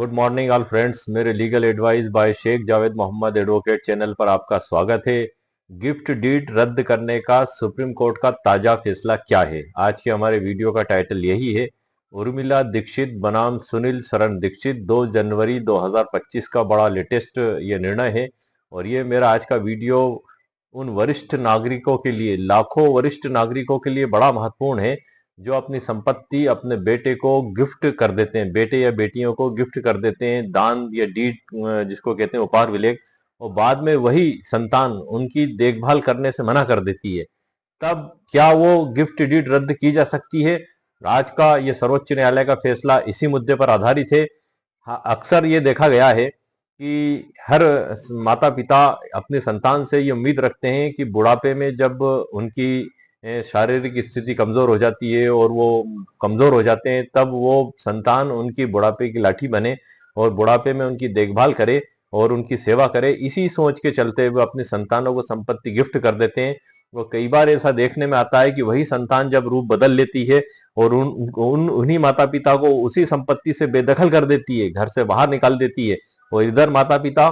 Good morning all friends. मेरे legal advice by Sheikh Javed Mohammad advocate channel पर आपका स्वागत है। गिफ्ट डीड रद्द करने का सुप्रीम कोर्ट का ताजा फैसला क्या है, आज के हमारे वीडियो का टाइटल यही है। उर्मिला दीक्षित बनाम सुनील शरण दीक्षित 2 जनवरी 2025 का बड़ा लेटेस्ट ये निर्णय है। और ये मेरा आज का वीडियो उन वरिष्ठ नागरिकों के लिए, लाखों वरिष्ठ नागरिकों के लिए बड़ा महत्वपूर्ण है जो अपनी संपत्ति अपने बेटे को गिफ्ट कर देते हैं, बेटे या बेटियों को गिफ्ट कर देते हैं, दान या डीड जिसको कहते हैं उपहार विलेख, और बाद में वही संतान उनकी देखभाल करने से मना कर देती है। तब क्या वो गिफ्ट डीड रद्द की जा सकती है? आज का ये सर्वोच्च न्यायालय का फैसला इसी मुद्दे पर आधारित है। हाँ, अक्सर ये देखा गया है कि हर माता पिता अपने संतान से ये उम्मीद रखते हैं कि बुढ़ापे में जब उनकी शारीरिक स्थिति कमजोर हो जाती है और वो कमजोर हो जाते हैं, तब वो संतान उनकी बुढ़ापे की लाठी बने और बुढ़ापे में उनकी देखभाल करे और उनकी सेवा करे। इसी सोच के चलते हुए अपनी संतानों को संपत्ति गिफ्ट कर देते हैं। वो कई बार ऐसा देखने में आता है कि वही संतान जब रूप बदल लेती है और उन्हीं माता पिता को उसी संपत्ति से बेदखल कर देती है, घर से बाहर निकाल देती है। और इधर माता पिता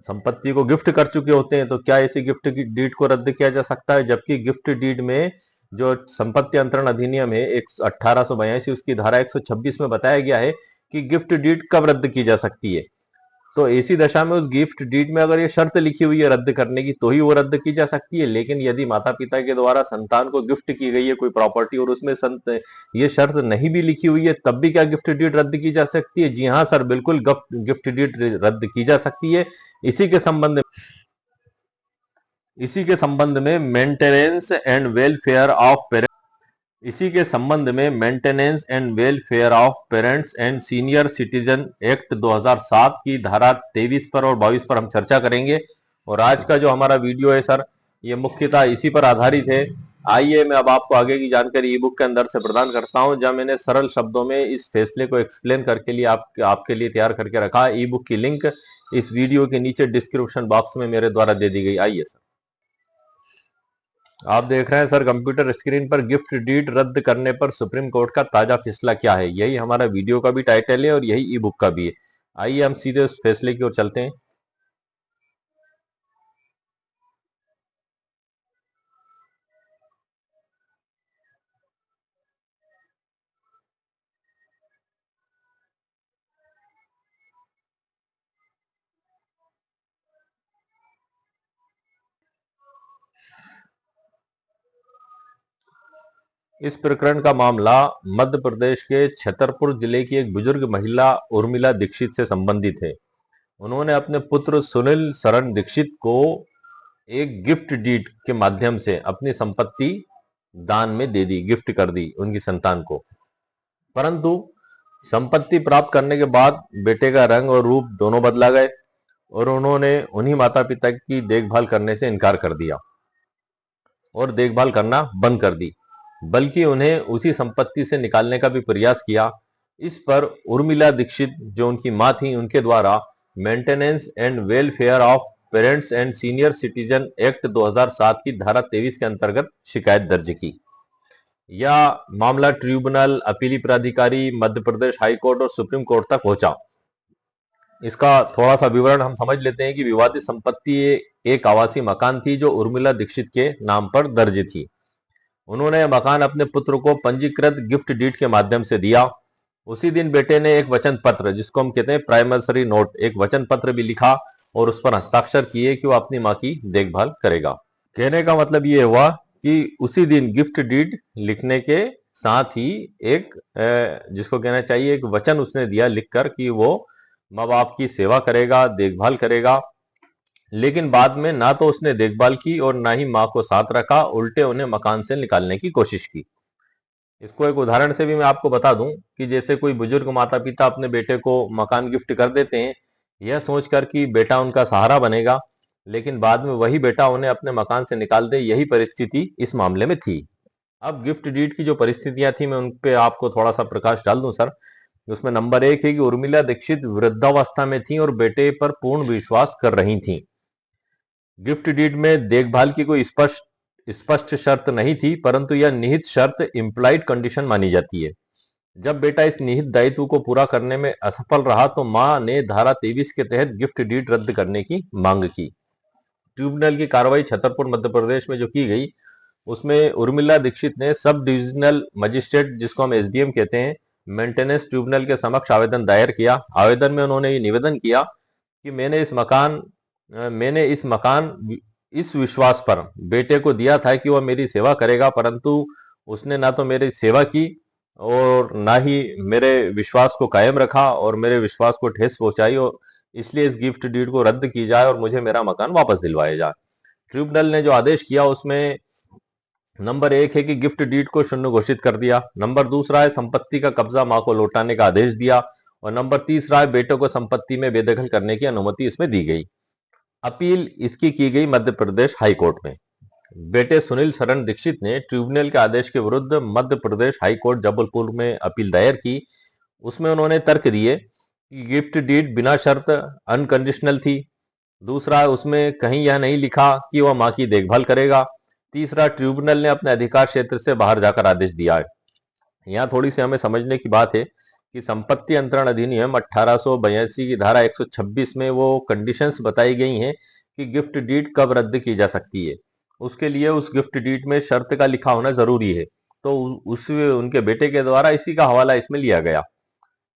संपत्ति को गिफ्ट कर चुके होते हैं। तो क्या ऐसी गिफ्ट की डीड को रद्द किया जा सकता है? जबकि गिफ्ट डीड में जो संपत्ति अंतरण अधिनियम है 1882 उसकी धारा 126 में बताया गया है कि गिफ्ट डीड कब रद्द की जा सकती है। तो ऐसी दशा में उस गिफ्ट डीड में अगर ये शर्त लिखी हुई है रद्द करने की, तो ही वो रद्द की जा सकती है। लेकिन यदि माता पिता के द्वारा संतान को गिफ्ट की गई है कोई प्रॉपर्टी और उसमें ये शर्त नहीं भी लिखी हुई है, तब भी क्या गिफ्ट डीड रद्द की जा सकती है? जी हाँ सर, बिल्कुल गिफ्ट डीड रद्द की जा सकती है। इसी के संबंध इसी के संबंध में maintenance and welfare of parents इसी के संबंध में maintenance and welfare of parents and senior citizen act 2007 की धारा 23 पर और 22 पर हम चर्चा करेंगे। और आज का जो हमारा वीडियो है सर, ये मुख्यतः इसी पर आधारित है। आइए मैं अब आपको आगे की जानकारी ई बुक के अंदर से प्रदान करता हूं, जहां मैंने सरल शब्दों में इस फैसले को एक्सप्लेन करके लिए आपके लिए तैयार करके रखा है। ई बुक की लिंक इस वीडियो के नीचे डिस्क्रिप्शन बॉक्स में मेरे द्वारा दे दी गई। आइए सर, आप देख रहे हैं सर कंप्यूटर स्क्रीन पर गिफ्ट डीड रद्द करने पर सुप्रीम कोर्ट का ताजा फैसला क्या है। यही हमारा वीडियो का भी टाइटल है और यही ई बुक का भी है। आइए हम सीधे उस फैसले की ओर चलते हैं। इस प्रकरण का मामला मध्य प्रदेश के छतरपुर जिले की एक बुजुर्ग महिला उर्मिला दीक्षित से संबंधित है। उन्होंने अपने पुत्र सुनील शरण दीक्षित को एक गिफ्ट डीड के माध्यम से अपनी संपत्ति दान में दे दी, गिफ्ट कर दी उनकी संतान को। परंतु संपत्ति प्राप्त करने के बाद बेटे का रंग और रूप दोनों बदला गए और उन्होंने उन्हीं माता पिता की देखभाल करने से इनकार कर दिया और देखभाल करना बंद कर दी, बल्कि उन्हें उसी संपत्ति से निकालने का भी प्रयास किया। इस पर उर्मिला दीक्षित जो उनकी मां थी, उनके द्वारा maintenance and welfare of parents and senior citizen act 2007 की धारा 23 के अंतर्गत शिकायत दर्ज की। यह मामला ट्रिब्यूनल, अपीली प्राधिकारी, मध्य प्रदेश हाई कोर्ट और सुप्रीम कोर्ट तक पहुंचा। इसका थोड़ा सा विवरण हम समझ लेते हैं कि विवादित संपत्ति एक आवासीय मकान थी जो उर्मिला दीक्षित के नाम पर दर्ज थी। उन्होंने मकान अपने पुत्र को पंजीकृत गिफ्ट डीड के माध्यम से दिया। उसी दिन बेटे ने एक वचन पत्र, जिसको हम कहते हैं प्राइमरी नोट, एक वचन पत्र भी लिखा और उस पर हस्ताक्षर किए कि वो अपनी मां की देखभाल करेगा। कहने का मतलब ये हुआ कि उसी दिन गिफ्ट डीड लिखने के साथ ही एक जिसको कहना चाहिए एक वचन उसने दिया लिखकर कि वो माँ बाप की सेवा करेगा, देखभाल करेगा। लेकिन बाद में ना तो उसने देखभाल की और ना ही मां को साथ रखा, उल्टे उन्हें मकान से निकालने की कोशिश की। इसको एक उदाहरण से भी मैं आपको बता दूं कि जैसे कोई बुजुर्ग माता पिता अपने बेटे को मकान गिफ्ट कर देते हैं, यह सोचकर कि बेटा उनका सहारा बनेगा, लेकिन बाद में वही बेटा उन्हें अपने मकान से निकाल दे। यही परिस्थिति इस मामले में थी। अब गिफ्ट डीड की जो परिस्थितियां थी, मैं उन पे आपको थोड़ा सा प्रकाश डाल दूं सर। उसमें नंबर 1 है कि उर्मिला दीक्षित वृद्धावस्था में थी और बेटे पर पूर्ण विश्वास कर रही थी। गिफ्ट डीड में देखभाल की कोई स्पष्ट शर्त नहीं थी, परंतु यह निहित शर्त, इंप्लाइड कंडीशन मानी जाती है। जब बेटा इस निहित दायित्व को पूरा करने में असफल रहा तो मां ने धारा 23 के तहत गिफ्ट डीड रद्द करने की मांग की। ट्रिब्यूनल की कार्रवाई छतरपुर मध्य प्रदेश में जो की गई, उसमें उर्मिला दीक्षित ने सब डिविजनल मजिस्ट्रेट, जिसको हम एसडीएम कहते हैं, मेंटेनेंस ट्रिब्यूनल के समक्ष आवेदन दायर किया। आवेदन में उन्होंने ये निवेदन किया कि मैंने इस मकान इस विश्वास पर बेटे को दिया था कि वह मेरी सेवा करेगा, परंतु उसने ना तो मेरी सेवा की और ना ही मेरे विश्वास को कायम रखा और मेरे विश्वास को ठेस पहुंचाई, और इसलिए इस गिफ्ट डीड को रद्द की जाए और मुझे मेरा मकान वापस दिलवाया जाए। ट्रिब्यूनल ने जो आदेश किया उसमें नंबर 1 है कि गिफ्ट डीड को शून्य घोषित कर दिया। नंबर 2 है संपत्ति का कब्जा मां को लौटाने का आदेश दिया। और नंबर 3 है बेटों को संपत्ति में बेदखल करने की अनुमति इसमें दी गई। अपील इसकी की गई मध्य प्रदेश हाई कोर्ट में। बेटे सुनील शरण दीक्षित ने ट्रिब्यूनल के आदेश के विरुद्ध मध्य प्रदेश हाई कोर्ट जबलपुर में अपील दायर की। उसमें उन्होंने तर्क दिए कि गिफ्ट डीड बिना शर्त अनकंडीशनल थी। दूसरा, उसमें कहीं यह नहीं लिखा कि वह मां की देखभाल करेगा। तीसरा, ट्रिब्यूनल ने अपने अधिकार क्षेत्र से बाहर जाकर आदेश दिया है। यहाँ थोड़ी सी हमें समझने की बात है कि संपत्ति अंतरण अधिनियम 1882 की धारा 126 में वो कंडीशंस बताई गई हैं कि गिफ्ट डीड कब रद्द की जा सकती है। उसके लिए उस गिफ्ट डीड में शर्त का लिखा होना जरूरी है। तो उस उनके बेटे के द्वारा इसी का हवाला इसमें लिया गया।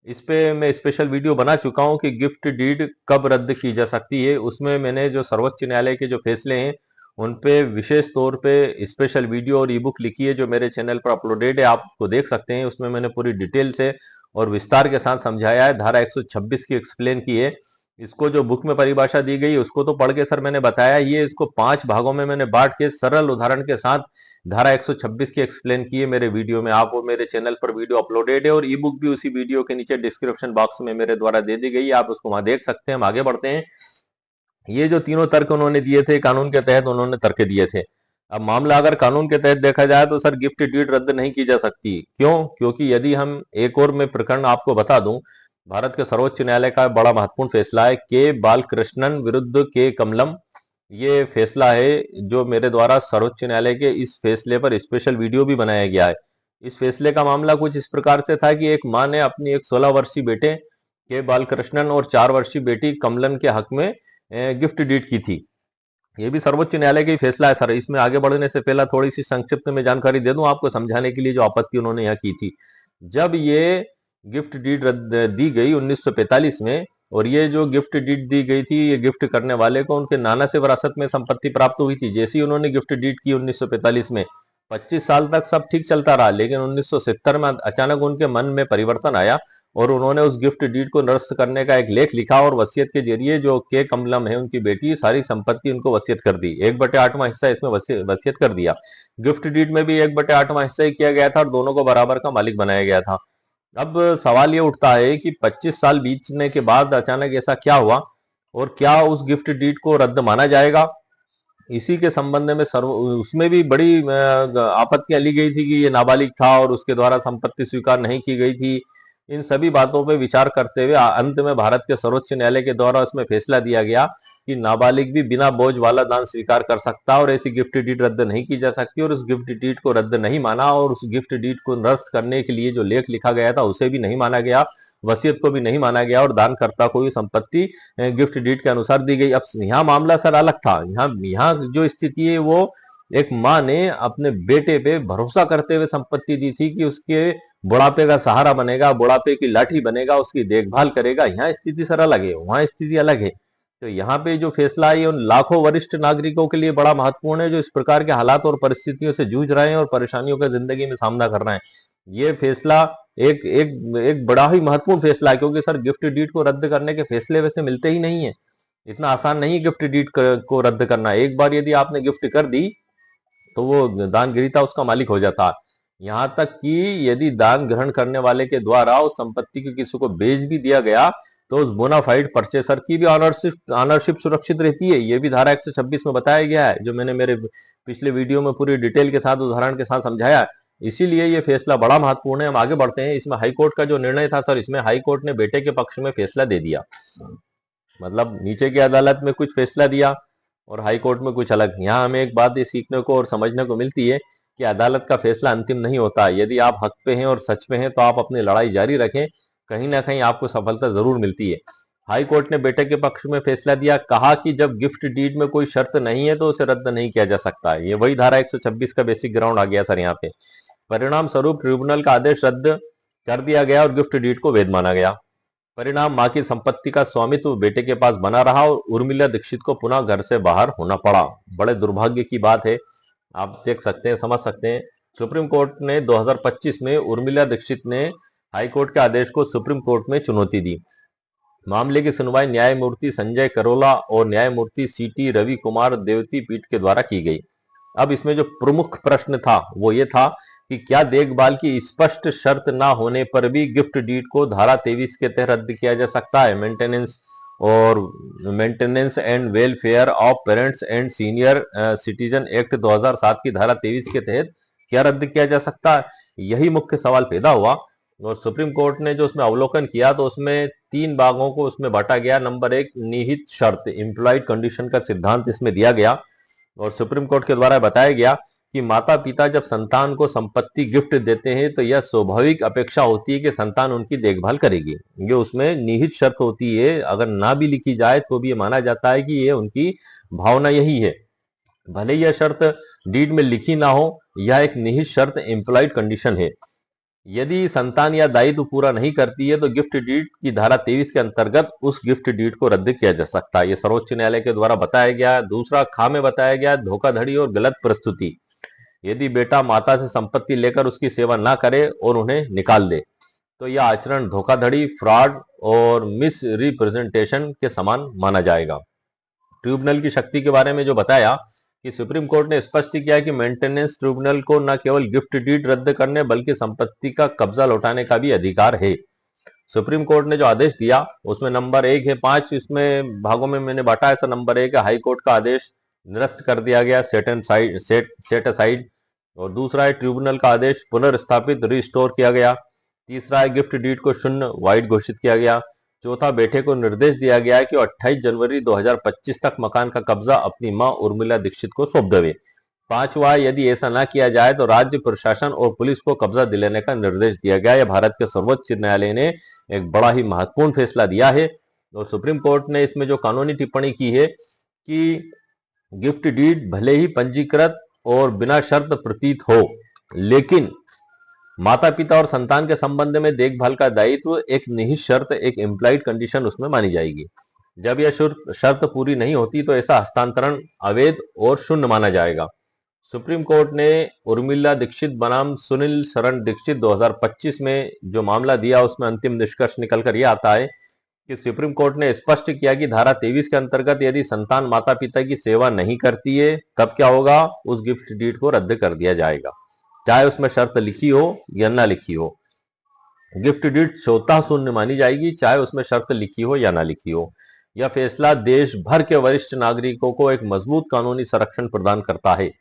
इस पे मैं स्पेशल वीडियो बना चुका हूं कि गिफ्ट डीड कब रद्द की जा सकती है। उसमें मैंने जो सर्वोच्च न्यायालय के जो फैसले हैं उन पे विशेष तौर पे स्पेशल वीडियो और ई बुक लिखी है, जो मेरे चैनल पर अपलोडेड है, आप उसको देख सकते हैं। उसमें मैंने पूरी डिटेल से और विस्तार के साथ समझाया है, धारा 126 की एक्सप्लेन की है। इसको जो बुक में परिभाषा दी गई उसको तो पढ़ के सर मैंने बताया, ये इसको 5 भागों में मैंने बांट के सरल उदाहरण के साथ धारा 126 की एक्सप्लेन की है मेरे वीडियो में। आप वो मेरे चैनल पर वीडियो अपलोडेड है और ई बुक भी उसी वीडियो के नीचे डिस्क्रिप्शन बॉक्स में मेरे द्वारा दे दी गई है, आप उसको वहां देख सकते हैं। हम आगे बढ़ते हैं। ये जो तीनों तर्क उन्होंने दिए थे, कानून के तहत उन्होंने तर्क दिए थे। अब मामला अगर कानून के तहत देखा जाए तो सर गिफ्ट डीड रद्द नहीं की जा सकती। क्यों? क्योंकि यदि हम एक और मैं प्रकरण आपको बता दूं, भारत के सर्वोच्च न्यायालय का बड़ा महत्वपूर्ण फैसला है के बालकृष्णन विरुद्ध के कमलम। ये फैसला है जो मेरे द्वारा सर्वोच्च न्यायालय के इस फैसले पर स्पेशल वीडियो भी बनाया गया है। इस फैसले का मामला कुछ इस प्रकार से था कि एक मां ने अपनी एक 16 वर्षीय बेटे के बालकृष्णन और 4 वर्षीय बेटी कमलन के हक में गिफ्ट डीड की थी। ये भी सर्वोच्च न्यायालय का ही फैसला है सर। इसमें आगे बढ़ने से पहले थोड़ी सी संक्षिप्त में जानकारी दे दूं आपको समझाने के लिए, जो आपत्ति उन्होंने यहाँ की थी। जब ये गिफ्ट डीड दी गई 1945 में, और ये जो गिफ्ट डीड दी गई थी, ये गिफ्ट करने वाले को उनके नाना से विरासत में संपत्ति प्राप्त हुई थी। जैसे ही उन्होंने गिफ्ट डीड की 1945 में, 25 साल तक सब ठीक चलता रहा, लेकिन 1970 में अचानक उनके मन में परिवर्तन आया और उन्होंने उस गिफ्ट डीड को निरस्त करने का एक लेख लिखा और वसीयत के जरिए जो के कमलम है उनकी बेटी, सारी संपत्ति उनको वसीयत कर दी। 1/8वां हिस्सा इसमें वसीयत कर दिया। गिफ्ट डीड में भी 1/8वां हिस्सा ही किया गया था और दोनों को बराबर का मालिक बनाया गया था। अब सवाल ये उठता है कि 25 साल बीतने के बाद अचानक ऐसा क्या हुआ और क्या उस गिफ्ट डीड को रद्द माना जाएगा? इसी के संबंध में उसमें भी बड़ी आपत्तियां ली गई थी कि ये नाबालिग था और उसके द्वारा संपत्ति स्वीकार नहीं की गई थी। इन सभी बातों पर विचार करते हुए अंत में भारत के सर्वोच्च न्यायालय के द्वारा उसमें फैसला दिया गया कि नाबालिग भी बिना बोझ वाला दान स्वीकार कर सकता और ऐसी गिफ्ट डीड रद्द नहीं की जा सकती, और उस गिफ्ट डीड को रद्द नहीं माना और उस गिफ्ट डीड को निरस्त करने के लिए जो लेख लिखा गया था उसे भी नहीं माना गया, वसीयत को भी नहीं माना गया और दानकर्ता को भी संपत्ति गिफ्ट डीड के अनुसार दी गई। अब यहाँ मामला सर अलग था। यहाँ जो स्थिति है वो एक माँ ने अपने बेटे पे भरोसा करते हुए संपत्ति दी थी कि उसके बुढ़ापे का सहारा बनेगा, बुढ़ापे की लाठी बनेगा, उसकी देखभाल करेगा। यहाँ स्थिति सर अलग है, वहां स्थिति अलग है। तो यहाँ पे जो फैसला है उन लाखों वरिष्ठ नागरिकों के लिए बड़ा महत्वपूर्ण है जो इस प्रकार के हालात और परिस्थितियों से जूझ रहे हैं और परेशानियों का जिंदगी में सामना कर रहे हैं। ये फैसला एक एक एक बड़ा ही महत्वपूर्ण फैसला है, क्योंकि सर गिफ्ट डीड को रद्द करने के फैसले वैसे मिलते ही नहीं है। इतना आसान नहीं गिफ्ट डीड को रद्द करना। एक बार यदि आपने गिफ्ट कर दी तो वो दान गृहीता उसका मालिक हो जाता है। यहाँ तक कि यदि दान ग्रहण करने वाले के द्वारा उस संपत्ति को किसी को बेच भी दिया गया तो उस बोनाफाइड परचेसर की भी ऑनरशिप सुरक्षित रहती है। ये भी धारा 126 में बताया गया है, जो मैंने मेरे पिछले वीडियो में पूरी डिटेल के साथ उदाहरण के साथ समझाया है। इसीलिए ये फैसला बड़ा महत्वपूर्ण है। हम आगे बढ़ते हैं। इसमें हाईकोर्ट का जो निर्णय था सर, इसमें हाईकोर्ट ने बेटे के पक्ष में फैसला दे दिया। मतलब नीचे की अदालत में कुछ फैसला दिया और हाई कोर्ट में कुछ अलग। यहाँ हमें एक बात ये सीखने को और समझने को मिलती है कि अदालत का फैसला अंतिम नहीं होता। यदि आप हक पे हैं और सच पे हैं तो आप अपनी लड़ाई जारी रखें, कहीं ना कहीं आपको सफलता जरूर मिलती है। हाई कोर्ट ने बेटे के पक्ष में फैसला दिया, कहा कि जब गिफ्ट डीड में कोई शर्त नहीं है तो उसे रद्द नहीं किया जा सकता है। ये वही धारा 126 का बेसिक ग्राउंड आ गया सर यहाँ पे। परिणाम स्वरूप ट्रिब्यूनल का आदेश रद्द कर दिया गया और गिफ्ट डीड को वैध माना गया। परिणाम, मां की संपत्ति का स्वामित्व बेटे के पास बना रहा और उर्मिला दीक्षित को पुनः घर से बाहर होना पड़ा। बड़े दुर्भाग्य की बात है। आप देख सकते हैं, समझ सकते हैं। सुप्रीम कोर्ट ने 2025 में उर्मिला दीक्षित ने हाई कोर्ट के आदेश को सुप्रीम कोर्ट में चुनौती दी। मामले की सुनवाई न्यायमूर्ति संजय करोला और न्यायमूर्ति सीटी रवि कुमार देवती पीठ के द्वारा की गई। अब इसमें जो प्रमुख प्रश्न था वो ये था कि क्या देखभाल की स्पष्ट शर्त ना होने पर भी गिफ्ट डीड को धारा 23 के तहत रद्द किया जा सकता है। Maintenance and welfare of parents and senior citizen act 2007 की धारा 23 के तहत क्या रद्द किया जा सकता है, यही मुख्य सवाल पैदा हुआ। और सुप्रीम कोर्ट ने जो उसमें अवलोकन किया तो उसमें 3 भागों को उसमें बांटा गया। नंबर 1, निहित शर्त, इम्प्लॉइड कंडीशन का सिद्धांत इसमें दिया गया और सुप्रीम कोर्ट के द्वारा बताया गया कि माता पिता जब संतान को संपत्ति गिफ्ट देते हैं तो यह स्वाभाविक अपेक्षा होती है कि संतान उनकी देखभाल करेगी। ये उसमें निहित शर्त होती है, अगर ना भी लिखी जाए तो भी ये माना जाता है कि ये उनकी भावना यही है। भले यह शर्त डीड में लिखी ना हो, यह एक निहित शर्त इम्प्लॉइड कंडीशन है। यदि संतान या दायित्व पूरा नहीं करती है तो गिफ्ट डीड की धारा 23 के अंतर्गत उस गिफ्ट डीड को रद्द किया जा सकता है। यह सर्वोच्च न्यायालय के द्वारा बताया गया। दूसरा खा में बताया गया धोखाधड़ी और गलत प्रस्तुति। यदि बेटा माता से संपत्ति लेकर उसकी सेवा ना करे और उन्हें निकाल दे तो यह आचरण धोखाधड़ी, फ्रॉड और मिस रिप्रेजेंटेशन के समान माना जाएगा। ट्रिब्यूनल की शक्ति के बारे में जो बताया कि सुप्रीम कोर्ट ने स्पष्ट किया कि मेंटेनेंस ट्रिब्यूनल को न केवल गिफ्ट डीड रद्द करने बल्कि संपत्ति का कब्जा लौटाने का भी अधिकार है। सुप्रीम कोर्ट ने जो आदेश दिया उसमें नंबर 1 है, 5 इसमें भागों में मैंने बांटा है। नंबर 1 है हाई कोर्ट का आदेश निरस्त कर दिया गया, सेट असाइड। और दूसरा है ट्रिब्यूनल का आदेश पुनर्स्थापित, रिस्टोर किया गया। तीसरा है गिफ्ट डीड को शून्य, वाइड घोषित किया गया। चौथा, बेटे को निर्देश दिया गया है कि वो 28 जनवरी 2025 तक मकान का कब्जा अपनी मां उर्मिला दीक्षित को सौंप देवे। पांचवा, यदि ऐसा ना किया जाए तो राज्य प्रशासन और पुलिस को कब्जा दिलाने का निर्देश दिया गया। यह भारत के सर्वोच्च न्यायालय ने एक बड़ा ही महत्वपूर्ण फैसला दिया है। और सुप्रीम कोर्ट ने इसमें जो कानूनी टिप्पणी की है कि गिफ्ट डीड भले ही पंजीकृत और बिना शर्त प्रतीत हो, लेकिन माता पिता और संतान के संबंध में देखभाल का दायित्व एक निहित शर्त, एक इम्प्लाइड कंडीशन उसमें मानी जाएगी। जब यह शर्त पूरी नहीं होती तो ऐसा हस्तांतरण अवैध और शून्य माना जाएगा। सुप्रीम कोर्ट ने उर्मिला दीक्षित बनाम सुनील शरण दीक्षित 2025 में जो मामला दिया उसमें अंतिम निष्कर्ष निकलकर यह आता है कि सुप्रीम कोर्ट ने स्पष्ट किया कि धारा 23 के अंतर्गत यदि संतान माता पिता की सेवा नहीं करती है तब क्या होगा, उस गिफ्ट डीड को रद्द कर दिया जाएगा, चाहे उसमें शर्त लिखी हो या ना लिखी हो। गिफ्ट डीड स्वतः शून्य मानी जाएगी, चाहे उसमें शर्त लिखी हो या ना लिखी हो। यह फैसला देश भर के वरिष्ठ नागरिकों को एक मजबूत कानूनी संरक्षण प्रदान करता है।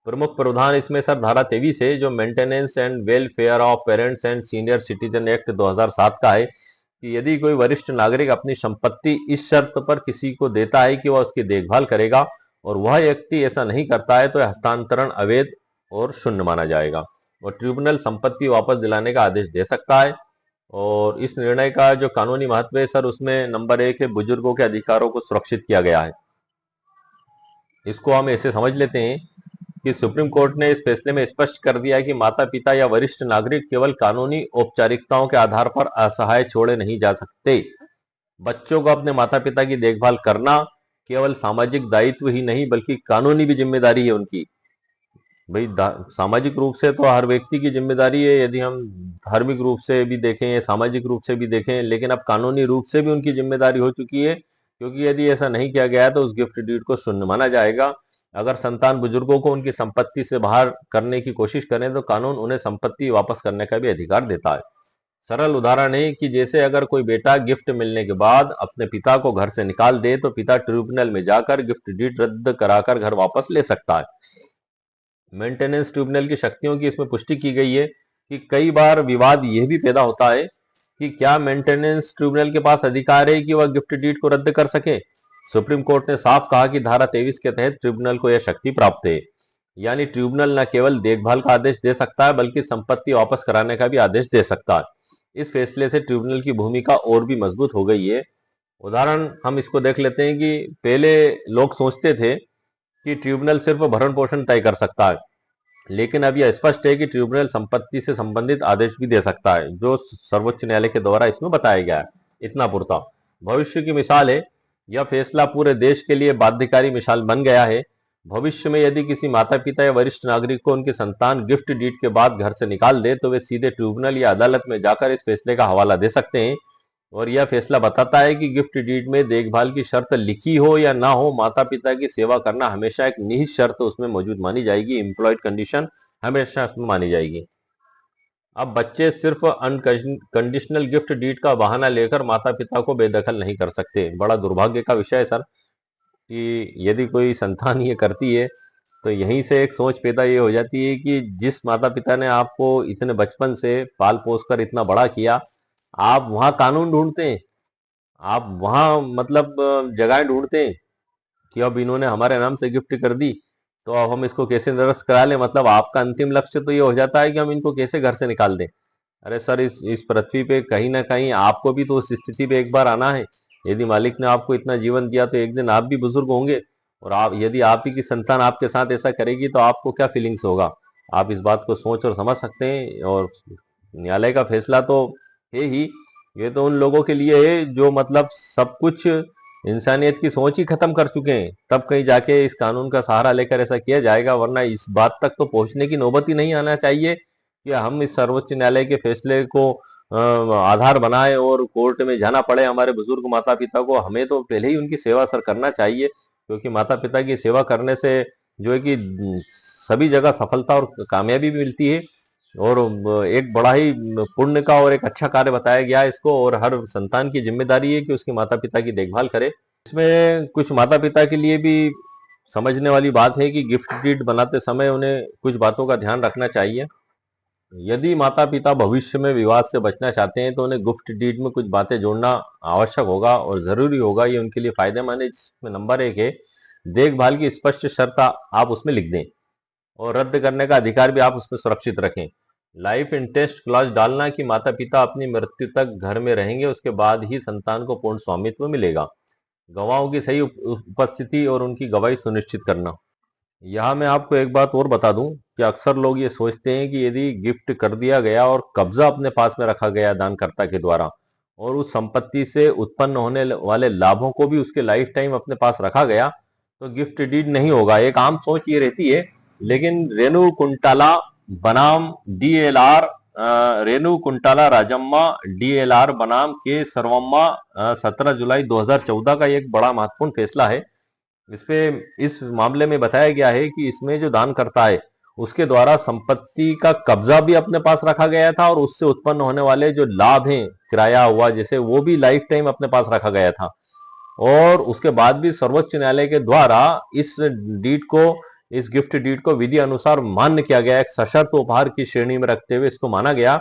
प्रमुख प्रावधान इसमें सर धारा 23 है जो maintenance and welfare of parents and senior citizen act 2007 का है कि यदि कोई वरिष्ठ नागरिक अपनी संपत्ति इस शर्त पर किसी को देता है कि वह उसकी देखभाल करेगा और वह व्यक्ति ऐसा नहीं करता है तो हस्तांतरण अवैध और शून्य माना जाएगा और ट्रिब्यूनल संपत्ति वापस दिलाने का आदेश दे सकता है। और इस निर्णय का जो कानूनी महत्व है सर उसमें नंबर 1 है बुजुर्गों के अधिकारों को सुरक्षित किया गया है। इसको हम ऐसे समझ लेते हैं कि सुप्रीम कोर्ट ने इस फैसले में स्पष्ट कर दिया है कि माता पिता या वरिष्ठ नागरिक केवल कानूनी औपचारिकताओं के आधार पर असहाय छोड़े नहीं जा सकते। बच्चों को अपने माता पिता की देखभाल करना केवल सामाजिक दायित्व ही नहीं बल्कि कानूनी भी जिम्मेदारी है उनकी। भाई सामाजिक रूप से तो हर व्यक्ति की जिम्मेदारी है, यदि हम धार्मिक रूप से भी देखें, सामाजिक रूप से भी देखें, लेकिन अब कानूनी रूप से भी उनकी जिम्मेदारी हो चुकी है, क्योंकि यदि ऐसा नहीं किया गया है तो उस गिफ्ट डीड को शून्य माना जाएगा। अगर संतान बुजुर्गों को उनकी संपत्ति से बाहर करने की कोशिश करें तो कानून उन्हें संपत्ति वापस करने का भी अधिकार देता है। सरल उदाहरण है कि जैसे अगर कोई बेटा गिफ्ट मिलने के बाद अपने पिता को घर से निकाल दे तो पिता ट्रिब्यूनल में जाकर गिफ्ट डीड रद्द कराकर घर वापस ले सकता है। मेंटेनेंस ट्रिब्यूनल की शक्तियों की इसमें पुष्टि की गई है कि कई बार विवाद यह भी पैदा होता है कि क्या मेंटेनेंस ट्रिब्यूनल के पास अधिकार है कि वह गिफ्ट डीड को रद्द कर सके। सुप्रीम कोर्ट ने साफ कहा कि धारा 23 के तहत ट्रिब्यूनल को यह शक्ति प्राप्त है। यानी ट्रिब्यूनल न केवल देखभाल का आदेश दे सकता है बल्कि संपत्ति वापस कराने का भी आदेश दे सकता है। इस फैसले से ट्रिब्यूनल की भूमिका और भी मजबूत हो गई है। उदाहरण हम इसको देख लेते हैं कि पहले लोग सोचते थे कि ट्रिब्यूनल सिर्फ भरण पोषण तय कर सकता है, लेकिन अब यह स्पष्ट है कि ट्रिब्यूनल संपत्ति से संबंधित आदेश भी दे सकता है, जो सर्वोच्च न्यायालय के द्वारा इसमें बताया गया है। इतना पुरता भविष्य की मिसाल है। यह फैसला पूरे देश के लिए बाध्यकारी मिसाल बन गया है। भविष्य में यदि किसी माता पिता या वरिष्ठ नागरिक को उनकी संतान गिफ्ट डीड के बाद घर से निकाल दे तो वे सीधे ट्रिब्यूनल या अदालत में जाकर इस फैसले का हवाला दे सकते हैं। और यह फैसला बताता है कि गिफ्ट डीड में देखभाल की शर्त लिखी हो या ना हो, माता पिता की सेवा करना हमेशा एक निहित शर्त उसमें मौजूद मानी जाएगी। एम्प्लॉयड कंडीशन हमेशा उसमें मानी जाएगी। अब बच्चे सिर्फ अनकंडीशनल गिफ्ट डीड का बहाना लेकर माता पिता को बेदखल नहीं कर सकते। बड़ा दुर्भाग्य का विषय है सर कि यदि कोई संतान ये करती है तो यहीं से एक सोच पैदा ये हो जाती है कि जिस माता पिता ने आपको इतने बचपन से पाल पोस कर इतना बड़ा किया, आप वहां कानून ढूंढते हैं, आप वहां मतलब जगह ढूंढते हैं कि अब इन्होंने हमारे नाम से गिफ्ट कर दी तो अब हम इसको कैसे निरस्त करा लें। मतलब आपका अंतिम लक्ष्य तो ये हो जाता है कि हम इनको कैसे घर से निकाल दें। अरे सर, इस पृथ्वी पे कहीं ना कहीं आपको भी तो उस स्थिति पे एक बार आना है। यदि मालिक ने आपको इतना जीवन दिया तो एक दिन आप भी बुजुर्ग होंगे। और आप, यदि आप ही की संतान आपके साथ ऐसा करेगी तो आपको क्या फीलिंग्स होगा। आप इस बात को सोच और समझ सकते हैं। और न्यायालय का फैसला तो है ही, ये तो उन लोगों के लिए है जो मतलब सब कुछ इंसानियत की सोच ही खत्म कर चुके हैं। तब कहीं जाके इस कानून का सहारा लेकर ऐसा किया जाएगा, वरना इस बात तक तो पहुंचने की नौबत ही नहीं आना चाहिए कि हम इस सर्वोच्च न्यायालय के फैसले को आधार बनाए और कोर्ट में जाना पड़े हमारे बुजुर्ग माता पिता को। हमें तो पहले ही उनकी सेवा सर करना चाहिए, क्योंकि माता पिता की सेवा करने से जो है कि सभी जगह सफलता और कामयाबी भी मिलती है। और एक बड़ा ही पुण्य का और एक अच्छा कार्य बताया गया है इसको। और हर संतान की जिम्मेदारी है कि उसके माता पिता की देखभाल करे। इसमें कुछ माता पिता के लिए भी समझने वाली बात है कि गिफ्ट डीड बनाते समय उन्हें कुछ बातों का ध्यान रखना चाहिए। यदि माता पिता भविष्य में विवाद से बचना चाहते हैं तो उन्हें गिफ्ट डीड में कुछ बातें जोड़ना आवश्यक होगा और जरूरी होगा। ये उनके लिए फायदेमंद है। जिसमें नंबर 1 है, देखभाल की स्पष्ट शर्त आप उसमें लिख दें और रद्द करने का अधिकार भी आप उसमें सुरक्षित रखें। लाइफ इंटरेस्ट क्लॉज डालना कि माता पिता अपनी मृत्यु तक घर में रहेंगे, उसके बाद ही संतान को पूर्ण स्वामित्व मिलेगा। गवाहों की सही उपस्थिति और उनकी गवाही सुनिश्चित करना। यहाँ मैं आपको एक बात और बता दूं कि अक्सर लोग ये सोचते हैं कि यदि गिफ्ट कर दिया गया और कब्जा अपने पास में रखा गया दानकर्ता के द्वारा और उस संपत्ति से उत्पन्न होने वाले लाभों को भी उसके लाइफ टाइम अपने पास रखा गया तो गिफ्ट डीड नहीं होगा। एक आम सोच ये रहती है, लेकिन रेणु कुंटाला बनाम डीएलआर, रेणु कुंटाला राजम्मा डीएलआर बनाम के सर्वम्मा 17 जुलाई 2014 का एक बड़ा महत्वपूर्ण फैसला है। इस मामले में बताया गया है कि इसमें जो दान करता है उसके द्वारा संपत्ति का कब्जा भी अपने पास रखा गया था और उससे उत्पन्न होने वाले जो लाभ हैं, किराया हुआ जैसे, वो भी लाइफ टाइम अपने पास रखा गया था। और उसके बाद भी सर्वोच्च न्यायालय के द्वारा इस डीड को, इस गिफ्ट डीड को विधि अनुसार मान्य किया गया। एक सशर्त उपहार की श्रेणी में रखते हुए इसको माना गया।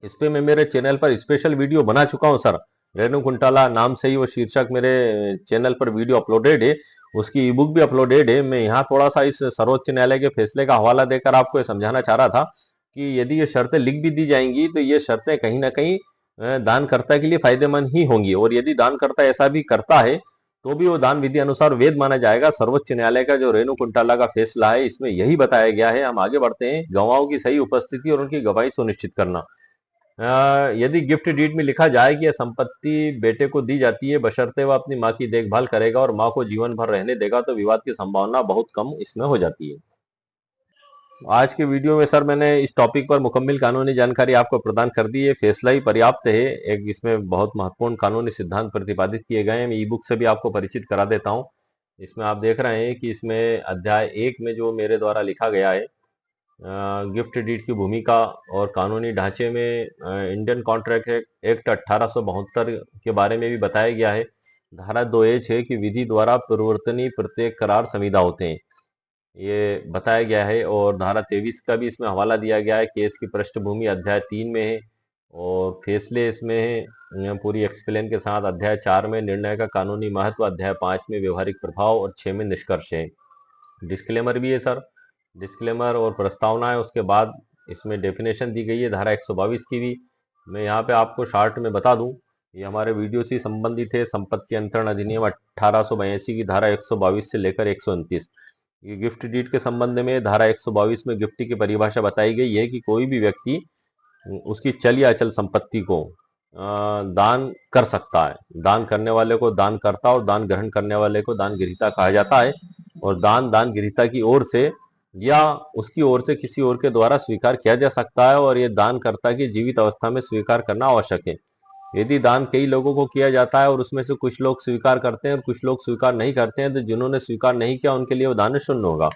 इस पे मैं मेरे चैनल पर स्पेशल वीडियो बना चुका हूं सर। रेणु कुंटाला नाम से ही वो शीर्षक मेरे चैनल पर वीडियो अपलोडेड है। उसकी ई बुक भी अपलोडेड है। मैं यहाँ थोड़ा सा इस सर्वोच्च न्यायालय के फैसले का हवाला देकर आपको ये समझाना चाह रहा था कि यदि ये शर्तें लिख भी दी जाएंगी तो ये शर्तें कहीं ना कहीं दानकर्ता के लिए फायदेमंद ही होंगी। और यदि दानकर्ता ऐसा भी करता है तो भी वो दान विधि अनुसार वैध माना जाएगा। सर्वोच्च न्यायालय का जो रेणु कुंटाला का फैसला है इसमें यही बताया गया है। हम आगे बढ़ते हैं। गवाहों की सही उपस्थिति और उनकी गवाही सुनिश्चित करना। यदि गिफ्ट डीड में लिखा जाए कि यह संपत्ति बेटे को दी जाती है बशर्ते वह अपनी माँ की देखभाल करेगा और माँ को जीवन भर रहने देगा, तो विवाद की संभावना बहुत कम इसमें हो जाती है। आज के वीडियो में सर मैंने इस टॉपिक पर मुकम्मल कानूनी जानकारी आपको प्रदान कर दी है। फैसला ही पर्याप्त है। एक इसमें बहुत महत्वपूर्ण कानूनी सिद्धांत प्रतिपादित किए गए हैं। मैं ई बुक से भी आपको परिचित करा देता हूँ। इसमें आप देख रहे हैं कि इसमें अध्याय 1 में जो मेरे द्वारा लिखा गया है, गिफ्ट डीड की भूमिका और कानूनी ढांचे में इंडियन कॉन्ट्रैक्ट एक्ट 1872 के बारे में भी बताया गया है। धारा 2H है कि विधि द्वारा परिवर्तनीय प्रत्येक करार संविदा होते हैं, ये बताया गया है। और धारा 23 का भी इसमें हवाला दिया गया है। केस की पृष्ठभूमि अध्याय 3 में है और फैसले इसमें है पूरी एक्सप्लेन के साथ। अध्याय 4 में निर्णय का कानूनी महत्व, अध्याय 5 में व्यवहारिक प्रभाव और 6 में निष्कर्ष है। डिस्क्लेमर भी है सर डिस्क्लेमर और प्रस्तावना है, उसके बाद इसमें डेफिनेशन दी गई है धारा 122 की भी। मैं यहाँ पे आपको शॉर्ट में बता दूं, ये हमारे वीडियो से संबंधित है। संपत्ति अंतरण अधिनियम 1882 की धारा 122 से लेकर 129। ये गिफ्ट डीड के संबंध में धारा 122 में गिफ्ट की परिभाषा बताई गई है कि कोई भी व्यक्ति उसकी चल या अचल संपत्ति को दान कर सकता है। दान करने वाले को दान करता और दान ग्रहण करने वाले को दान ग्रहीता कहा जाता है। और दान ग्रहीता की ओर से या उसकी ओर से किसी और के द्वारा स्वीकार किया जा सकता है, और ये दानकर्ता की जीवित अवस्था में स्वीकार करना आवश्यक है। यदि दान कई लोगों को किया जाता है और उसमें से कुछ लोग स्वीकार करते हैं और कुछ लोग स्वीकार नहीं करते हैं, तो जिन्होंने स्वीकार नहीं किया उनके लिए वो दान शून्य होगा।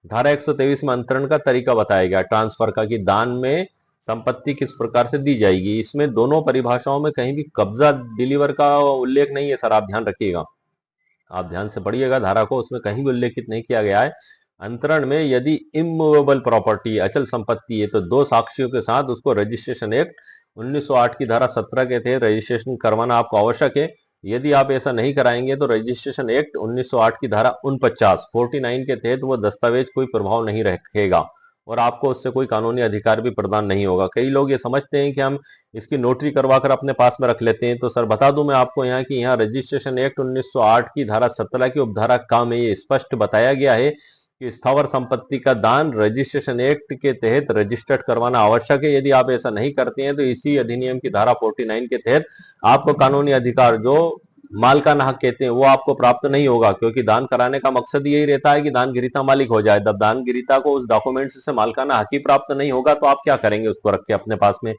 धारा 123 में अंतरण का तरीका बताया गया, ट्रांसफर का, कि दान में संपत्ति किस प्रकार से दी जाएगी। इसमें दोनों परिभाषाओं में कहीं भी कब्जा डिलीवर का उल्लेख नहीं है सर, आप ध्यान रखिएगा। आप ध्यान से पढ़िएगा धारा को, उसमें कहीं भी उल्लेखित नहीं किया गया है। अंतरण में यदि इमूवेबल प्रॉपर्टी अचल संपत्ति है तो दो साक्षियों के साथ उसको रजिस्ट्रेशन एक्ट 1908 की धारा 17 के तहत रजिस्ट्रेशन करवाना आपको आवश्यक है। यदि आप ऐसा नहीं कराएंगे तो रजिस्ट्रेशन एक्ट 1908 की धारा 49 के तहत वो दस्तावेज कोई प्रभाव नहीं रखेगा और आपको उससे कोई कानूनी अधिकार भी प्रदान नहीं होगा। कई लोग ये समझते हैं कि हम इसकी नोटरी करवा कर अपने पास में रख लेते हैं। तो सर बता दूं मैं आपको यहाँ कि यहाँ रजिस्ट्रेशन एक्ट 1908 की धारा 17 की उपधारा का में ये स्पष्ट बताया गया है कि स्थावर संपत्ति का दान रजिस्ट्रेशन एक्ट के तहत रजिस्टर्ड करवाना आवश्यक है। यदि आप ऐसा नहीं करते हैं तो इसी अधिनियम की धारा 49 के तहत आपको कानूनी अधिकार, जो मालिकाना हक कहते हैं, वो आपको प्राप्त नहीं होगा, क्योंकि दान कराने का मकसद यही रहता है कि दान गिरीता मालिक हो जाए। जब दान गिरीता को उस डॉक्यूमेंट्स से मालिकाना हक ही प्राप्त नहीं होगा तो आप क्या करेंगे उसको रख के अपने पास में।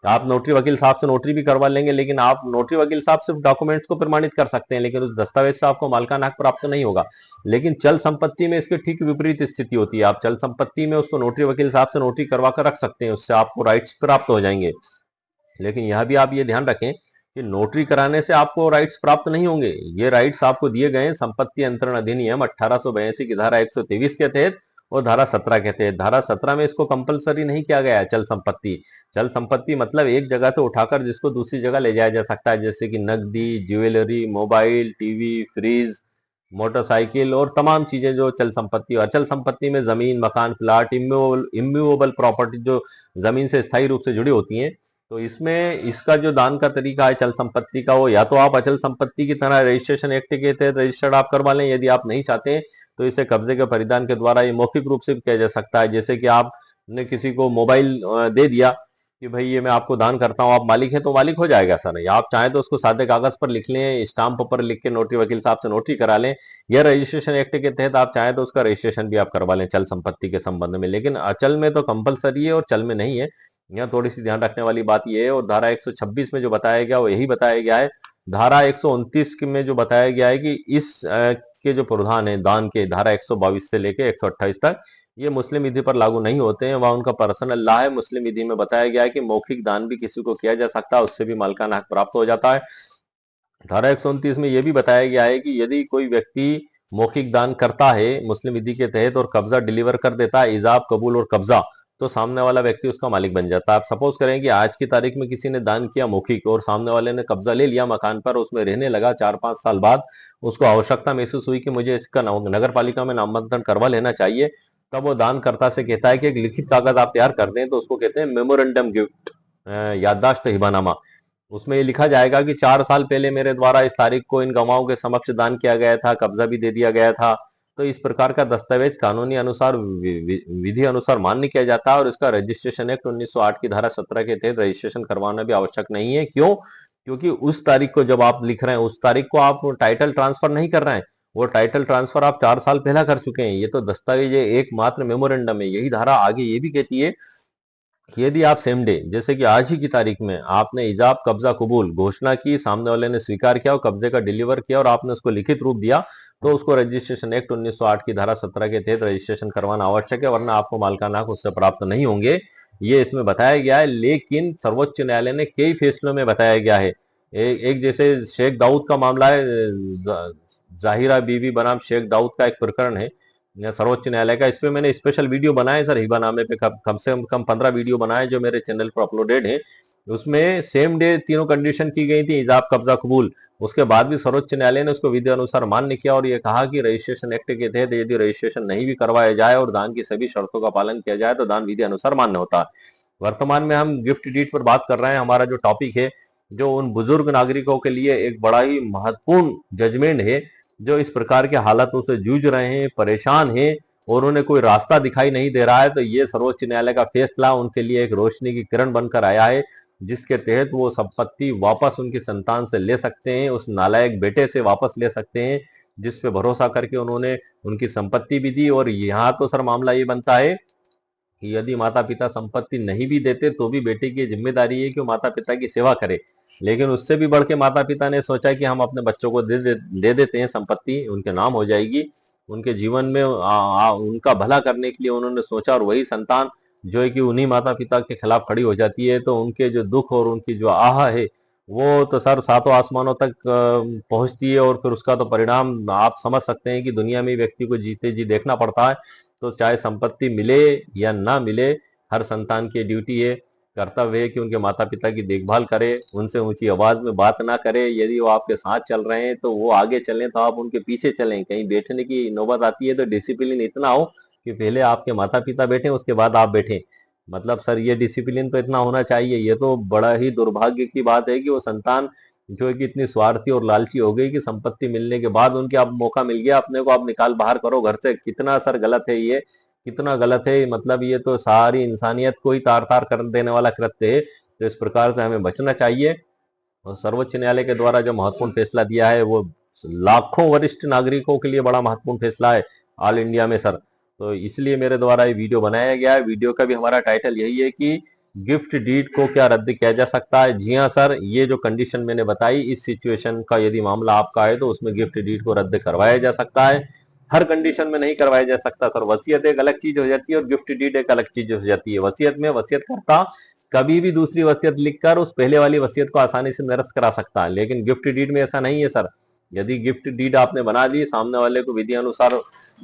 आप नोटरी वकील साहब से नोटरी भी करवा लेंगे, लेकिन आप नोटरी वकील साहब सिर्फ डॉक्यूमेंट्स को प्रमाणित कर सकते हैं, लेकिन उस दस्तावेज से आपको मालिकाना हक प्राप्त नहीं होगा। लेकिन चल संपत्ति में इसके ठीक विपरीत स्थिति होती है। आप चल संपत्ति में उसको नोटरी वकील साहब से नोटरी करवा कर रख सकते हैं, उससे आपको राइट्स प्राप्त हो जाएंगे। लेकिन यह भी आप ये ध्यान रखें कि नोटरी कराने से आपको राइट्स प्राप्त नहीं होंगे। ये राइट्स आपको दिए गए संपत्ति अंतरण अधिनियम 1882 की धारा 123 के तहत और धारा 17 के तहत। धारा 17 में इसको कंपलसरी नहीं किया गया है चल संपत्ति। चल संपत्ति मतलब एक जगह से उठाकर जिसको दूसरी जगह ले जाया जा सकता है, जैसे कि नकदी, jewellery, mobile, TV, fridge, motorcycle और तमाम चीजें जो चल संपत्ति। अचल संपत्ति में जमीन, मकान, प्लाट, इम्यूवेबल प्रॉपर्टी जो जमीन से स्थायी रूप से जुड़ी होती हैं। तो इसमें इसका जो दान का तरीका है चल संपत्ति का, वो या तो आप अचल संपत्ति की तरह रजिस्ट्रेशन एक्ट के तहत रजिस्टर्ड आप करवा लें। यदि आप नहीं चाहते तो इसे कब्जे के परिधान के द्वारा ये मौखिक रूप से भी किया जा सकता है। जैसे कि आपने किसी को मोबाइल दे दिया कि भाई ये मैं आपको दान करता हूँ, आप मालिक है तो मालिक हो जाएगा सर। या आप चाहें तो उसको सादे कागज पर लिख लें, स्टाम्प पर लिख के नोटरी वकील साहब से नोटरी करा लें। या रजिस्ट्रेशन एक्ट के तहत आप चाहें तो उसका रजिस्ट्रेशन भी आप करवा लें चल संपत्ति के संबंध में। लेकिन अचल में तो कंपलसरी है और चल में नहीं है। यहाँ थोड़ी सी ध्यान रखने वाली बात यह है। और धारा 126 में जो बताया गया वो यही बताया गया है। धारा 129 में जो बताया गया है कि इस के जो प्रावधान है दान के, धारा 122 से लेके 128 तक, ये मुस्लिम विधि पर लागू नहीं होते हैं। वह उनका पर्सनल लॉ है। मुस्लिम विधि में बताया गया है कि मौखिक दान भी किसी को किया जा सकता है, उससे भी मालिकाना हक प्राप्त हो जाता है। धारा 129 में यह भी बताया गया है कि यदि कोई व्यक्ति मौखिक दान करता है मुस्लिम विधि के तहत और कब्जा डिलीवर कर देता है, इजाब, कबूल और कब्जा, तो सामने वाला व्यक्ति उसका मालिक बन जाता है। आप सपोज करें कि आज की तारीख में किसी ने दान किया मौखिक और सामने वाले ने कब्जा ले लिया मकान पर, उसमें रहने लगा, 4-5 साल बाद उसको आवश्यकता महसूस हुई कि मुझे इसका नगर पालिका में नामांतरण करवा लेना चाहिए। तब वो दानकर्ता से कहता है कि एक लिखित कागज आप तैयार कर दें, तो उसको कहते हैं मेमोरेंडम गिफ्ट, याददाश्त हिबानामा। उसमें ये लिखा जाएगा कि 4 साल पहले मेरे द्वारा इस तारीख को इन गवाहों के समक्ष दान किया गया था, कब्जा भी दे दिया गया था। तो इस प्रकार का दस्तावेज कानूनी अनुसार विधि अनुसार मान्य किया जाता है और इसका रजिस्ट्रेशन एक्ट 1908 की धारा 17 के तहत रजिस्ट्रेशन करवाना भी आवश्यक नहीं है। क्यों? क्योंकि उस तारीख को जब आप लिख रहे हैं उस तारीख को आप टाइटल ट्रांसफर नहीं कर रहे हैं। वो टाइटल ट्रांसफर आप 4 साल पहले कर चुके हैं। ये तो दस्तावेज एकमात्र मेमोरेंडम है। यही धारा आगे ये भी कहती है कि यदि आप सेम डे, जैसे कि आज ही की तारीख में आपने इजाब, कब्जा, कबूल घोषणा की, सामने वाले ने स्वीकार किया और कब्जे का डिलीवर किया और आपने उसको लिखित रूप दिया, तो उसको रजिस्ट्रेशन एक्ट 1908 की धारा 17 के तहत रजिस्ट्रेशन करवाना आवश्यक है, वरना आपको मालिकाना हक उससे प्राप्त नहीं होंगे। ये इसमें बताया गया है। लेकिन सर्वोच्च न्यायालय ने कई फैसलों में बताया गया है। एक जैसे शेख दाऊद का मामला है, जाहिरा बीवी बनाम शेख दाऊद का एक प्रकरण है सर्वोच्च न्यायालय का। इस पे मैंने स्पेशल वीडियो बनाए सर हिबानामे पे, कम से कम 15 वीडियो बनाए जो मेरे चैनल पर अपलोडेड है। उसमें सेम डे तीनों कंडीशन की गई थी, इजाब कब्जा कबूल। उसके बाद भी सर्वोच्च न्यायालय ने उसको विधि अनुसार मान्य किया और ये कहा कि रजिस्ट्रेशन एक्ट के तहत यदि रजिस्ट्रेशन नहीं भी करवाया जाए और दान की सभी शर्तों का पालन किया जाए तो दान विधि अनुसार मान्य होता है। वर्तमान में हम गिफ्ट डीड पर बात कर रहे हैं। हमारा जो टॉपिक है, जो उन बुजुर्ग नागरिकों के लिए एक बड़ा ही महत्वपूर्ण जजमेंट है, जो इस प्रकार के हालातों से जूझ रहे हैं, परेशान हैं और उन्हें कोई रास्ता दिखाई नहीं दे रहा है। तो ये सर्वोच्च न्यायालय का फैसला उनके लिए एक रोशनी की किरण बनकर आया है, जिसके तहत वो संपत्ति वापस उनकी संतान से ले सकते हैं, उस नालायक बेटे से वापस ले सकते हैं जिस पे भरोसा करके उन्होंने उनकी संपत्ति भी दी। और यहाँ तो सर मामला ये बनता है कि यदि माता पिता संपत्ति नहीं भी देते तो भी बेटे की जिम्मेदारी है कि वो माता पिता की सेवा करे। लेकिन उससे भी बढ़ के माता पिता ने सोचा कि हम अपने बच्चों को दे देते हैं, संपत्ति उनके नाम हो जाएगी। उनके जीवन में उनका भला करने के लिए उन्होंने सोचा, और वही संतान जो है कि उन्हीं माता पिता के खिलाफ खड़ी हो जाती है, तो उनके जो दुख और उनकी जो आह है वो तो सर सातों आसमानों तक पहुंचती है। और फिर उसका तो परिणाम आप समझ सकते हैं कि दुनिया में व्यक्ति को जीते जी देखना पड़ता है। तो चाहे संपत्ति मिले या ना मिले, हर संतान की ड्यूटी है, कर्तव्य है कि उनके माता पिता की देखभाल करे, उनसे ऊंची आवाज में बात ना करे। यदि वो आपके साथ चल रहे हैं तो वो आगे चलें, तो आप उनके पीछे चलें। कहीं बैठने की नौबत आती है तो डिसिप्लिन इतना हो कि पहले आपके माता पिता बैठे, उसके बाद आप बैठे। मतलब सर ये डिसिप्लिन तो इतना होना चाहिए। ये तो बड़ा ही दुर्भाग्य की बात है कि वो संतान जो है कि इतनी स्वार्थी और लालची हो गई कि संपत्ति मिलने के बाद उनके अब मौका मिल गया, अपने को आप निकाल बाहर करो घर से। कितना सर गलत है ये, कितना गलत है। मतलब ये तो सारी इंसानियत को ही तार तार कर देने वाला कृत्य है। तो इस प्रकार से हमें बचना चाहिए। और सर्वोच्च न्यायालय के द्वारा जो महत्वपूर्ण फैसला दिया है वो लाखों वरिष्ठ नागरिकों के लिए बड़ा महत्वपूर्ण फैसला है ऑल इंडिया में सर। तो इसलिए मेरे द्वारा ये वीडियो बनाया गया है। वीडियो का भी हमारा टाइटल यही है कि गिफ्ट डीड को क्या रद्द किया जा सकता है। जी हाँ सर, ये जो कंडीशन मैंने बताई, इस सिचुएशन का यदि मामला आपका है तो उसमें गिफ्ट डीड को रद्द करवाया जा सकता है। हर कंडीशन में नहीं करवाया जा सकता सर। वसीयत एक अलग चीज हो जाती है और गिफ्ट डीड एक अलग चीज हो जाती है। वसीयत में वसीयत करता कभी भी दूसरी वसीयत लिखकर उस पहले वाली वसीयत को आसानी से निरस्त करा सकता है, लेकिन गिफ्ट डीड में ऐसा नहीं है सर। यदि गिफ्ट डीड आपने बना ली, सामने वाले को विधि अनुसार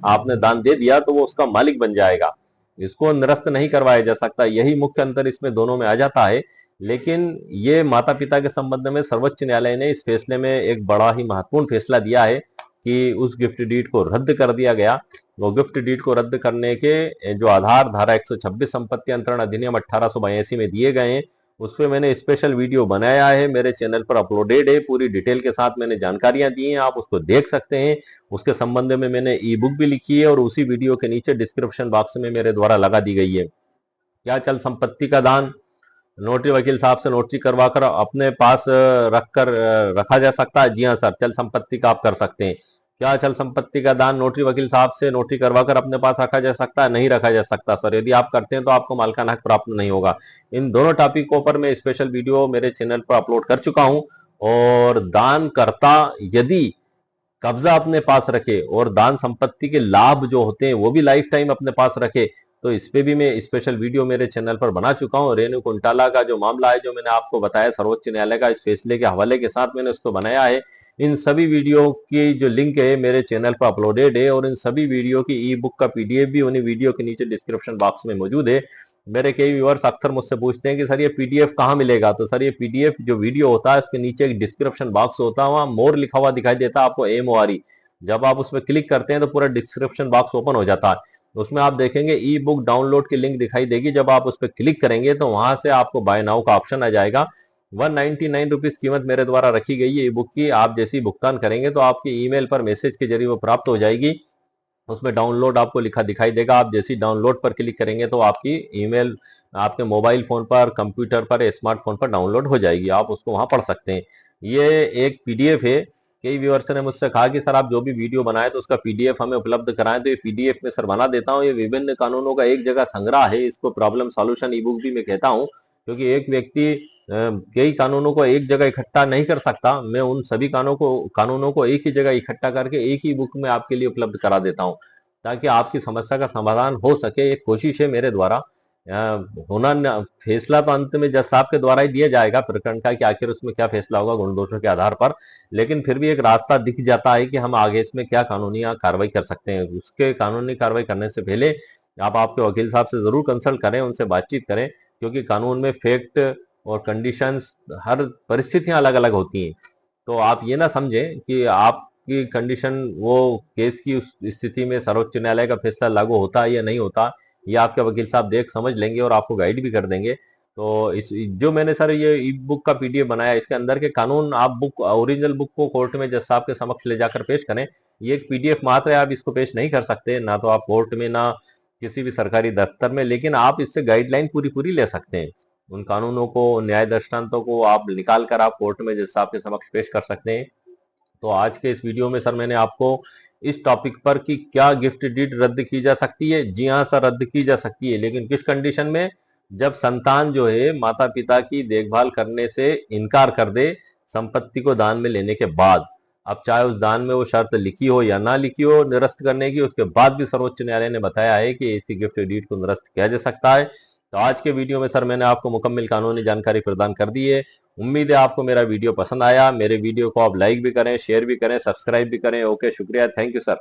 आपने दान दे दिया, तो वो उसका मालिक बन जाएगा। इसको निरस्त नहीं करवाया जा सकता। यही मुख्य अंतर इसमें दोनों में आ जाता है। लेकिन ये माता पिता के संबंध में सर्वोच्च न्यायालय ने इस फैसले में एक बड़ा ही महत्वपूर्ण फैसला दिया है कि उस गिफ्ट डीड को रद्द कर दिया गया। वो गिफ्ट डीड को रद्द करने के जो आधार धारा 126 संपत्ति अंतरण अधिनियम 1882 में दिए गए हैं, उस पर मैंने स्पेशल वीडियो बनाया है, मेरे चैनल पर अपलोडेड है। पूरी डिटेल के साथ मैंने जानकारियां दी हैं, आप उसको देख सकते हैं। उसके संबंध में मैंने ई बुक भी लिखी है और उसी वीडियो के नीचे डिस्क्रिप्शन बॉक्स में मेरे द्वारा लगा दी गई है। क्या चल संपत्ति का दान नोटरी वकील साहब से नोटरी करवाकर अपने पास रखा जा सकता है? जी हाँ सर, चल संपत्ति का आप कर सकते हैं। क्या चल संपत्ति का दान नोटरी वकील साहब से नोटरी करवाकर अपने पास रखा जा सकता है? नहीं रखा जा सकता सर। यदि आप करते हैं तो आपको मालिकाना हक प्राप्त नहीं होगा। इन दोनों टॉपिकों पर मैं स्पेशल वीडियो मेरे चैनल पर अपलोड कर चुका हूं। और दान करता यदि कब्जा अपने पास रखे और दान संपत्ति के लाभ जो होते हैं वो भी लाइफ टाइम अपने पास रखे, तो इस पे भी मैं स्पेशल वीडियो मेरे चैनल पर बना चुका हूं। रेणु कुंटाला का जो मामला है, जो मैंने आपको बताया सर्वोच्च न्यायालय का, इस फैसले के हवाले के साथ मैंने उसको बनाया है। इन सभी वीडियो की जो लिंक है मेरे चैनल पर अपलोडेड है और इन सभी वीडियो की ई बुक का पीडीएफ भी उन्हीं वीडियो के नीचे डिस्क्रिप्शन बॉक्स में मौजूद है। मेरे कई व्यूअर्स अक्सर मुझसे पूछते हैं कि सर ये पीडीएफ कहाँ मिलेगा? तो सर ये पीडीएफ जो वीडियो होता है उसके नीचे एक डिस्क्रिप्शन बॉक्स होता है, वहां मोर लिखा हुआ दिखाई देता है आपको, MORE। जब आप उस पर क्लिक करते हैं तो पूरा डिस्क्रिप्शन बॉक्स ओपन हो जाता है। उसमें आप देखेंगे ई बुक डाउनलोड की लिंक दिखाई देगी। जब आप उस पर क्लिक करेंगे तो वहां से आपको बाय नाउ का ऑप्शन आ जाएगा। 199 रुपीज कीमत मेरे द्वारा रखी गई है ई बुक की। आप जैसे ही भुगतान करेंगे तो आपकी ईमेल पर मैसेज के जरिए वो प्राप्त हो जाएगी। उसमें डाउनलोड आपको लिखा दिखाई देगा। आप जैसे ही डाउनलोड पर क्लिक करेंगे तो आपकी ईमेल आपके मोबाइल फोन पर, कंप्यूटर पर या स्मार्टफोन पर डाउनलोड हो जाएगी। आप उसको वहां पढ़ सकते हैं। ये एक पीडीएफ है। कई व्यूअर्स ने मुझसे कहा कि सर आप जो भी वीडियो बनाए तो उसका पीडीएफ हमें उपलब्ध कराएं, तो ये पीडीएफ में सर बना देता हूँ। ये विभिन्न कानूनों का एक जगह संग्रह है। इसको प्रॉब्लम सॉल्यूशन ई बुक भी मैं कहता हूँ, क्योंकि एक व्यक्ति कई कानूनों को एक जगह इकट्ठा नहीं कर सकता। मैं उन सभी कानूनों को एक ही जगह इकट्ठा करके एक ही बुक में आपके लिए उपलब्ध करा देता हूँ, ताकि आपकी समस्या का समाधान हो सके। एक कोशिश है मेरे द्वारा। फैसला तो अंत में जज साहब के द्वारा ही दिया जाएगा प्रकरण का कि आखिर उसमें क्या फैसला होगा गुण दोषों के आधार पर। लेकिन फिर भी एक रास्ता दिख जाता है कि हम आगे इसमें क्या कानूनी कार्रवाई कर सकते हैं। उसके कानूनी कार्रवाई करने से पहले आप आपके वकील साहब से जरूर कंसल्ट करें, उनसे बातचीत करें, क्योंकि कानून में फैक्ट और कंडीशंस, हर परिस्थितियां अलग अलग होती हैं। तो आप ये ना समझें कि आपकी कंडीशन वो केस की उस स्थिति में सर्वोच्च न्यायालय का फैसला लागू होता है या नहीं होता, ये आपके वकील साहब देख समझ लेंगे और आपको गाइड भी कर देंगे। तो इस जो मैंने सर ये ई बुक का पीडीएफ बनाया, इसके अंदर के कानून आप बुक ओरिजिनल बुक को कोर्ट में जज साहब के समक्ष ले जाकर पेश करें। ये एक पीडीएफ मात्र है, आप इसको पेश नहीं कर सकते, ना तो आप कोर्ट में ना किसी भी सरकारी दफ्तर में, लेकिन आप इससे गाइडलाइन पूरी पूरी ले सकते हैं। उन कानूनों को, न्याय दृष्टांतों को आप निकाल कर आप कोर्ट में जज साहब के समक्ष पेश कर सकते हैं। तो आज के इस वीडियो में सर मैंने आपको इस टॉपिक पर कि क्या गिफ्ट डीड रद्द की जा सकती है, जी हाँ सर रद्द की जा सकती है, लेकिन किस कंडीशन में, जब संतान जो है माता पिता की देखभाल करने से इनकार कर दे संपत्ति को दान में लेने के बाद। अब चाहे उस दान में वो शर्त लिखी हो या ना लिखी हो निरस्त करने की, उसके बाद भी सर्वोच्च न्यायालय ने बताया है कि ऐसी गिफ्ट डीड को निरस्त किया जा सकता है। तो आज के वीडियो में सर मैंने आपको मुकम्मल कानूनी जानकारी प्रदान कर दी है। उम्मीद है आपको मेरा वीडियो पसंद आया। मेरे वीडियो को आप लाइक भी करें, शेयर भी करें, सब्सक्राइब भी करें। ओके, शुक्रिया, थैंक यू सर।